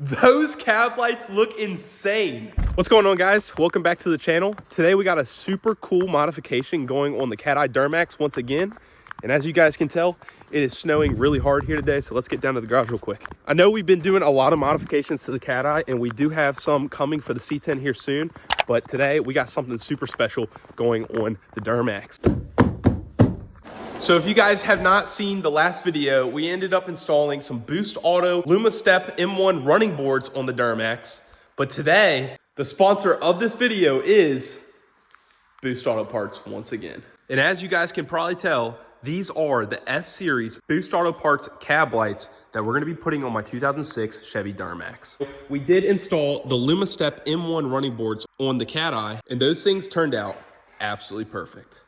Those cab lights look insane. What's going on, guys? Welcome back to the channel. Today we got a super cool modification going on the Cateye Duramax once again. And as you guys can tell, it is snowing really hard here today, so let's get down to the garage real quick. I know we've been doing a lot of modifications to the Cateye, and we do have some coming for the C10 here soon, but today we got something super special going on the Duramax. So if you guys have not seen the last video, we ended up installing some Boost Auto LumaStep M1 running boards on the Duramax. But today, the sponsor of this video is Boost Auto Parts once again. And as you guys can probably tell, these are the S-Series Boost Auto Parts cab lights that we're gonna be putting on my 2006 Chevy Duramax. We did install the LumaStep M1 running boards on the Cateye, and those things turned out absolutely perfect.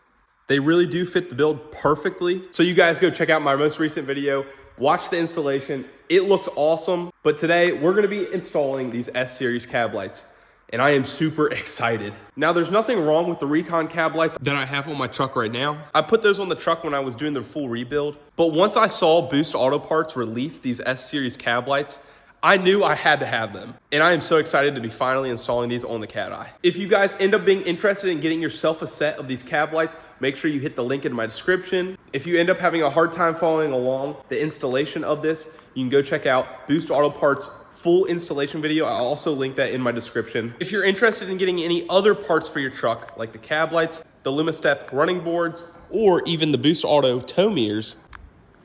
They really do fit the build perfectly. So you guys go check out my most recent video, watch the installation. It looks awesome. But today we're gonna be installing these S-Series cab lights, and I am super excited. Now there's nothing wrong with the Recon cab lights that I have on my truck right now. I put those on the truck when I was doing the full rebuild. But once I saw Boost Auto Parts release these S-Series cab lights, I knew I had to have them. And I am so excited to be finally installing these on the Cateye. If you guys end up being interested in getting yourself a set of these cab lights, make sure you hit the link in my description. If you end up having a hard time following along the installation of this, you can go check out Boost Auto Parts full installation video. I'll also link that in my description. If you're interested in getting any other parts for your truck, like the cab lights, the LumaStep running boards, or even the Boost Auto tow mirrors,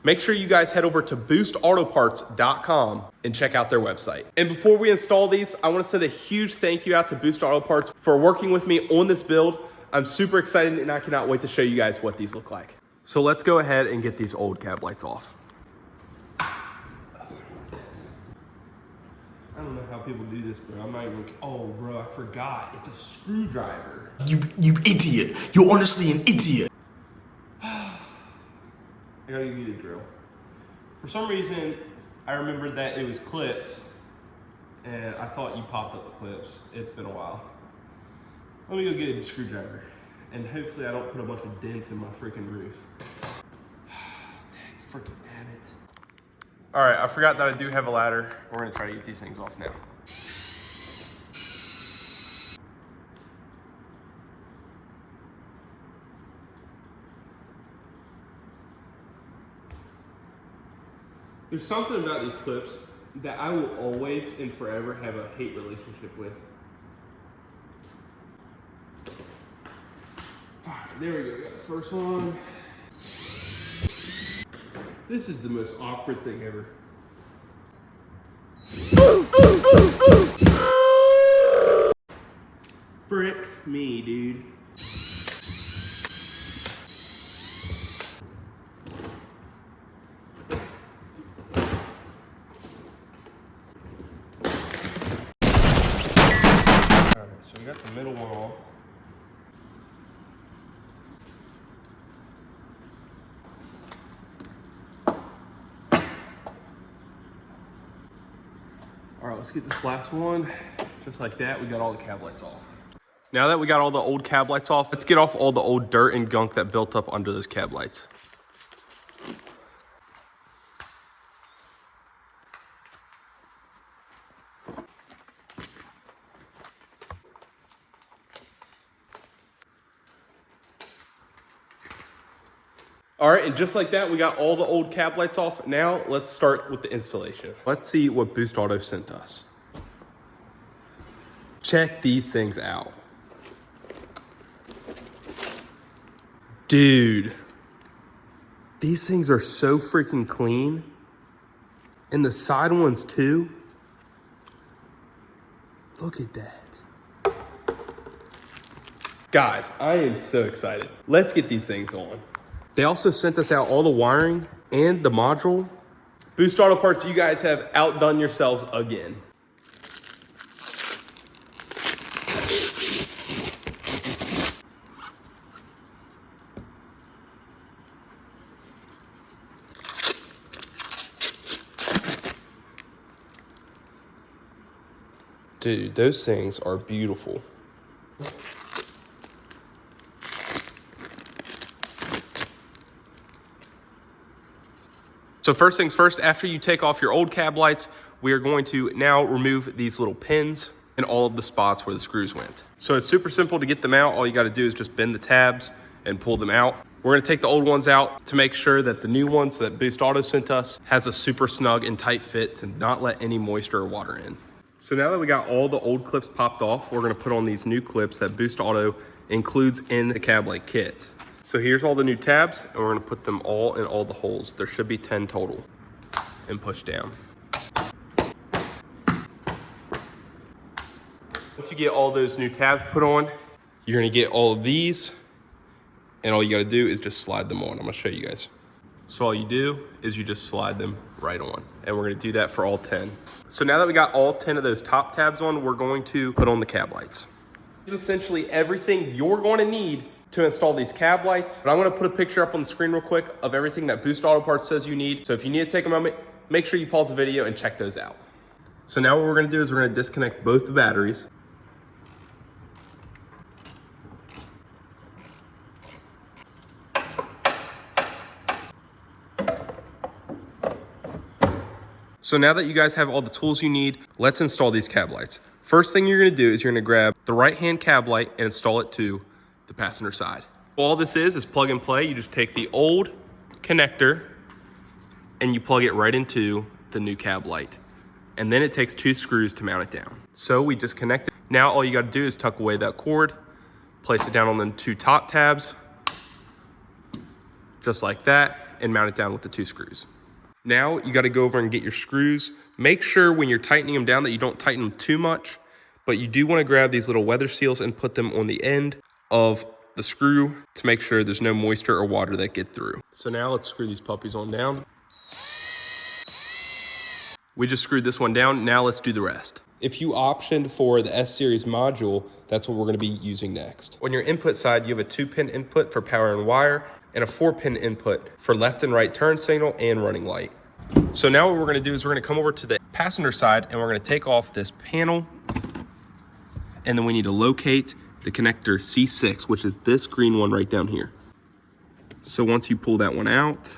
make sure you guys head over to boostautoparts.com and check out their website. And before we install these, I want to send a huge thank you out to Boost Auto Parts for working with me on this build. I'm super excited and I cannot wait to show you guys what these look like. So let's go ahead and get these old cab lights off. I don't know how people do this, bro. I'm not even, oh bro, I forgot. It's a screwdriver. You idiot. You're honestly an idiot. I gotta give you the drill. For some reason, I remembered that it was clips, and I thought you popped up the clips. It's been a while. Let me go get a screwdriver, and hopefully I don't put a bunch of dents in my freaking roof. Dang, freaking damn it. All right, I forgot that I do have a ladder. We're gonna try to get these things off now. There's something about these clips that I will always and forever have a hate relationship with. All right, there we go, we got the first one. This is the most awkward thing ever. Frick me, dude. So we got the middle one off. All right, let's get this last one. Just like that, we got all the cab lights off. Now that we got all the old cab lights off, let's get off all the old dirt and gunk that built up under those cab lights. All right, and just like that, we got all the old cab lights off. Now, let's start with the installation. Let's see what Boost Auto sent us. Check these things out. Dude, these things are so freaking clean. And the side ones too. Look at that. Guys, I am so excited. Let's get these things on. They also sent us out all the wiring and the module. Boost Auto Parts, you guys have outdone yourselves again. Dude, those things are beautiful. So first things first, after you take off your old cab lights, we are going to now remove these little pins in all of the spots where the screws went. So it's super simple to get them out. All you gotta do is just bend the tabs and pull them out. We're gonna take the old ones out to make sure that the new ones that Boost Auto sent us has a super snug and tight fit to not let any moisture or water in. So now that we got all the old clips popped off, we're gonna put on these new clips that Boost Auto includes in the cab light kit. So here's all the new tabs, and we're gonna put them all in all the holes. There should be 10 total, and push down. Once you get all those new tabs put on, you're gonna get all of these, and all you gotta do is just slide them on. I'm gonna show you guys. So all you do is you just slide them right on, and we're gonna do that for all 10. So now that we got all 10 of those top tabs on, we're going to put on the cab lights. This is essentially everything you're going to need to install these cab lights. But I'm gonna put a picture up on the screen real quick of everything that Boost Auto Parts says you need. So if you need to take a moment, make sure you pause the video and check those out. So now what we're gonna do is we're gonna disconnect both the batteries. So now that you guys have all the tools you need, let's install these cab lights. First thing you're gonna do is you're gonna grab the right-hand cab light and install it to the passenger side. All this is plug and play. You just take the old connector and you plug it right into the new cab light. And then it takes 2 screws to mount it down. So we just connect it. Now all you gotta do is tuck away that cord, place it down on the 2 top tabs, just like that, and mount it down with the 2 screws. Now you gotta go over and get your screws. Make sure when you're tightening them down that you don't tighten them too much, but you do wanna grab these little weather seals and put them on the end of the screw to make sure there's no moisture or water that get through. So now let's screw these puppies on down. We just screwed this one down. Now let's do the rest. If you optioned for the S-Series module, that's what we're gonna be using next. On your input side, you have a 2-pin input for power and wire and a 4-pin input for left and right turn signal and running light. So now what we're gonna do is we're gonna come over to the passenger side and we're gonna take off this panel, and then we need to locate the connector C6, which is this green one right down here. So once you pull that one out,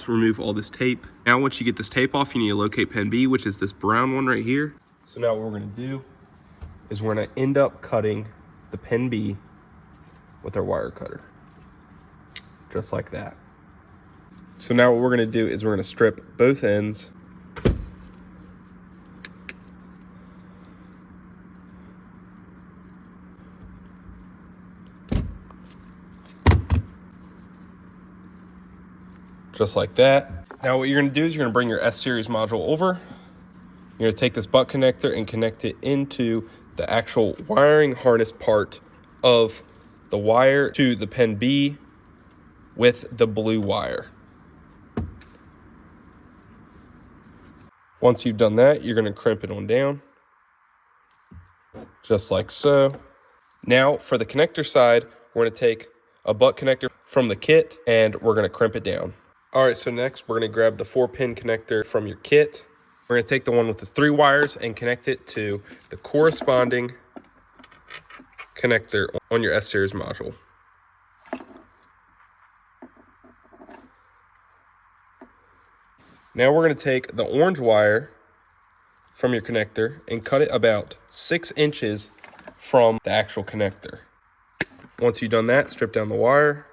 remove all this tape. Now once you get this tape off, you need to locate pin B, which is this brown one right here. So now what we're gonna do is we're gonna end up cutting the pin B with our wire cutter, just like that. So now what we're gonna do is we're gonna strip both ends. Just like that. Now what you're gonna do is you're gonna bring your S-Series module over. You're gonna take this butt connector and connect it into the actual wiring harness part of the wire to the pin B with the blue wire. Once you've done that, you're gonna crimp it on down, just like so. Now for the connector side, we're gonna take a butt connector from the kit and we're gonna crimp it down. All right, so next we're gonna grab the 4-pin connector from your kit. We're gonna take the one with the 3 wires and connect it to the corresponding connector on your S-Series module. Now we're gonna take the orange wire from your connector and cut it about 6 inches from the actual connector. Once you've done that, strip down the wire.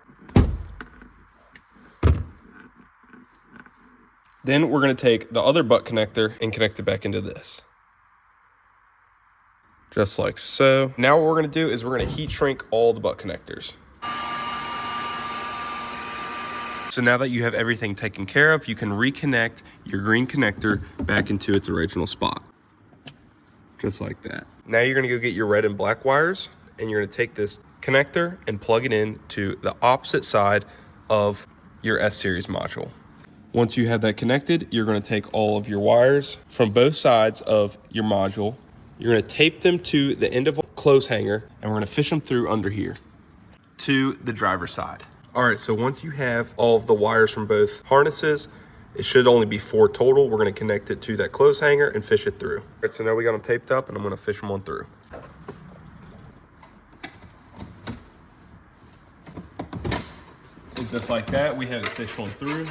Then we're gonna take the other butt connector and connect it back into this. Just like so. Now what we're gonna do is we're gonna heat shrink all the butt connectors. So now that you have everything taken care of, you can reconnect your green connector back into its original spot. Just like that. Now you're gonna go get your red and black wires, and you're gonna take this connector and plug it in to the opposite side of your S-Series module. Once you have that connected, you're gonna take all of your wires from both sides of your module. You're gonna tape them to the end of a clothes hanger, and we're gonna fish them through under here to the driver's side. All right, so once you have all of the wires from both harnesses, it should only be 4 total. We're gonna connect it to that clothes hanger and fish it through. All right, so now we got them taped up, and I'm gonna fish them on through. Like Just like that, we have it fishing through.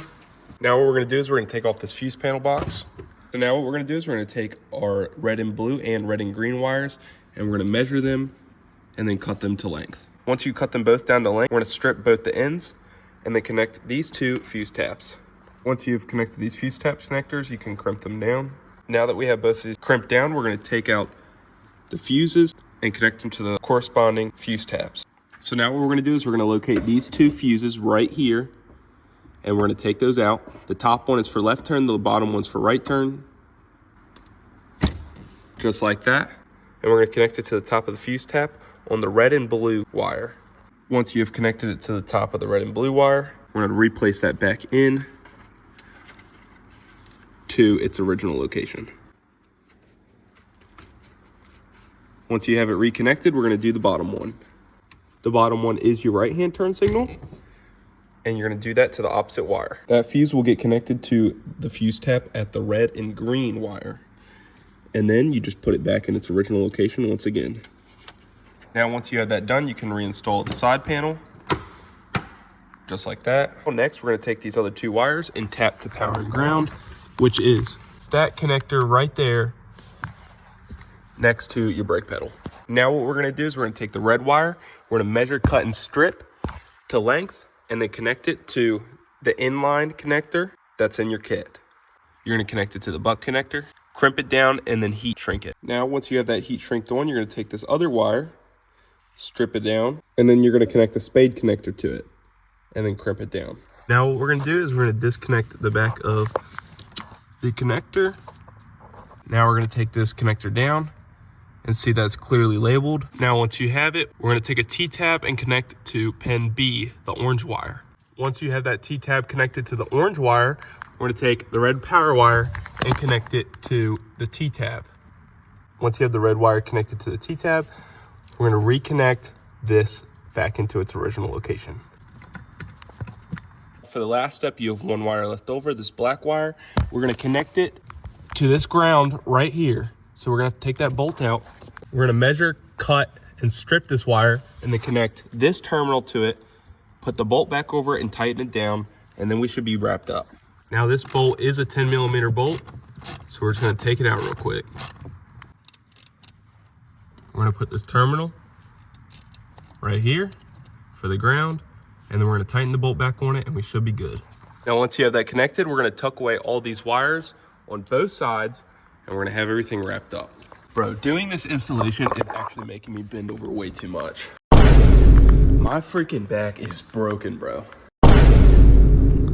Now what we're gonna do is we're gonna take off this fuse panel box. So now what we're gonna do is we're gonna take our red and blue and red and green wires, and we're gonna measure them and then cut them to length. Once you cut them both down to length, we're gonna strip both the ends and then connect these two fuse taps. Once you've connected these fuse tap connectors, you can crimp them down. Now that we have both of these crimped down, we're gonna take out the fuses and connect them to the corresponding fuse taps. So now what we're gonna do is we're gonna locate these two fuses right here, and we're gonna take those out. The top one is for left turn, the bottom one's for right turn. Just like that. And we're gonna connect it to the top of the fuse tap on the red and blue wire. Once you have connected it to the top of the red and blue wire, we're gonna replace that back in to its original location. Once you have it reconnected, we're gonna do the bottom one. The bottom one is your right-hand turn signal, and you're gonna do that to the opposite wire. That fuse will get connected to the fuse tap at the red and green wire. And then you just put it back in its original location once again. Now, once you have that done, you can reinstall the side panel, just like that. Next, we're gonna take these other two wires and tap to power and ground, which is that connector right there next to your brake pedal. Now what we're gonna do is we're gonna take the red wire, we're gonna measure, cut, and strip to length, and then connect it to the inline connector that's in your kit. You're gonna connect it to the buck connector, crimp it down, and then heat shrink it. Now, once you have that heat shrinked on, you're gonna take this other wire, strip it down, and then you're gonna connect a spade connector to it, and then crimp it down. Now what we're gonna do is we're gonna disconnect the back of the connector. Now we're gonna take this connector down and see that's clearly labeled. Now once you have it, we're gonna take a T-tab and connect to pin B, the orange wire. Once you have that T-tab connected to the orange wire, we're gonna take the red power wire and connect it to the T-tab. Once you have the red wire connected to the T-tab, we're gonna reconnect this back into its original location. For the last step, you have one wire left over, this black wire. We're gonna connect it to this ground right here. So we're gonna take that bolt out. We're gonna measure, cut, and strip this wire, and then connect this terminal to it, put the bolt back over it and tighten it down, and then we should be wrapped up. Now this bolt is a 10mm bolt, so we're just gonna take it out real quick. We're gonna put this terminal right here for the ground, and then we're gonna tighten the bolt back on it, and we should be good. Now once you have that connected, we're gonna tuck away all these wires on both sides, and we're gonna have everything wrapped up. Bro, doing this installation is actually making me bend over way too much. My freaking back is broken, bro.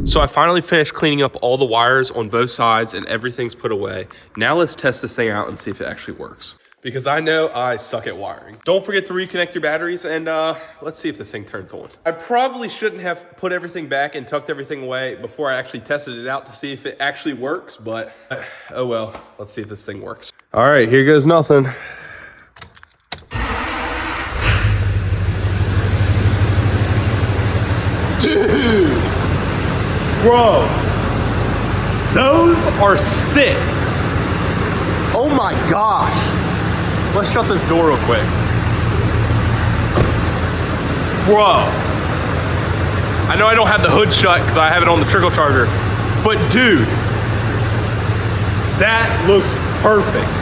So I finally finished cleaning up all the wires on both sides and everything's put away. Now let's test this thing out and see if it actually works. Because I know I suck at wiring. Don't forget to reconnect your batteries, and let's see if this thing turns on. I probably shouldn't have put everything back and tucked everything away before I actually tested it out to see if it actually works, but oh well, let's see if this thing works. All right, here goes nothing. Dude, bro, those are sick. Oh my gosh. Let's shut this door real quick. Bro. I know I don't have the hood shut because I have it on the trickle charger, but dude, that looks perfect.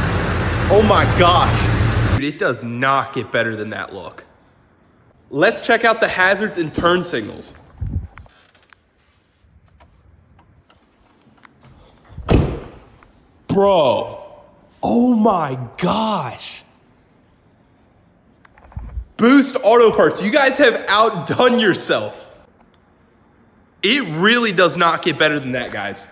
Oh my gosh. Dude, it does not get better than that look. Let's check out the hazards and turn signals. Bro. Oh my gosh. Boost Auto Parts, you guys have outdone yourself. It really does not get better than that, guys.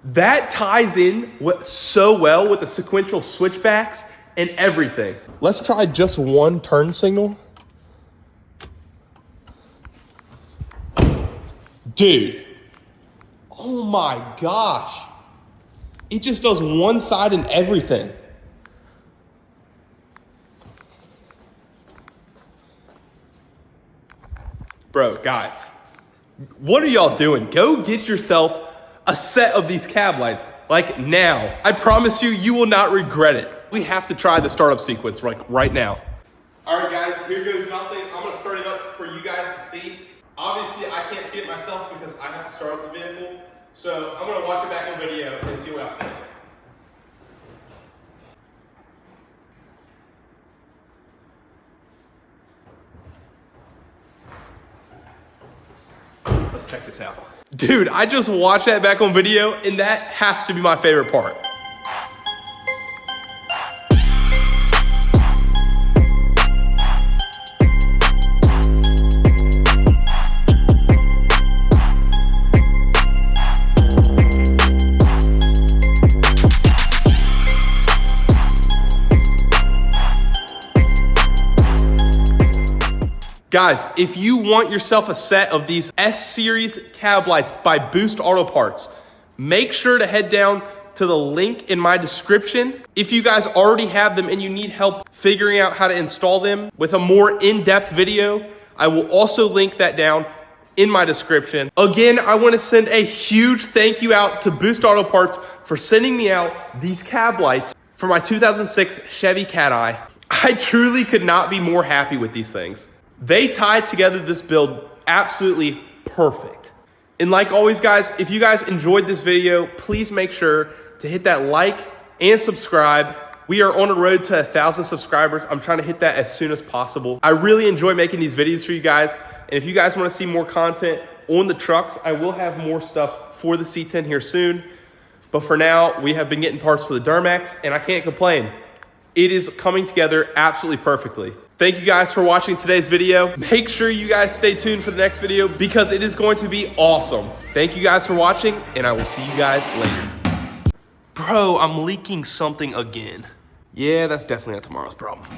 That ties in so well with the sequential switchbacks and everything. Let's try just one turn signal. Dude. Oh my gosh. It just does one side and everything. Bro, guys, what are y'all doing? Go get yourself a set of these cab lights, like now. I promise you, you will not regret it. We have to try the startup sequence like right now. All right, guys, here goes nothing. I'm gonna start it up for you guys to see. Obviously, I can't see it myself because I have to start up the vehicle. So I'm gonna watch it back on video and see what I think. Let's check this out. Dude, I just watched that back on video and that has to be my favorite part. Guys, if you want yourself a set of these S-Series cab lights by Boost Auto Parts, make sure to head down to the link in my description. If you guys already have them and you need help figuring out how to install them with a more in-depth video, I will also link that down in my description. Again, I want to send a huge thank you out to Boost Auto Parts for sending me out these cab lights for my 2006 Chevy Cateye. I truly could not be more happy with these things. They tied together this build absolutely perfect. And like always, guys, if you guys enjoyed this video, please make sure to hit that like and subscribe. We are on a road to 1,000 subscribers. I'm trying to hit that as soon as possible. I really enjoy making these videos for you guys. And if you guys want to see more content on the trucks, I will have more stuff for the C10 here soon. But for now, we have been getting parts for the Duramax, and I can't complain. It is coming together absolutely perfectly. Thank you guys for watching today's video. Make sure you guys stay tuned for the next video because it is going to be awesome. Thank you guys for watching, and I will see you guys later. Bro, I'm leaking something again. Yeah, that's definitely not tomorrow's problem.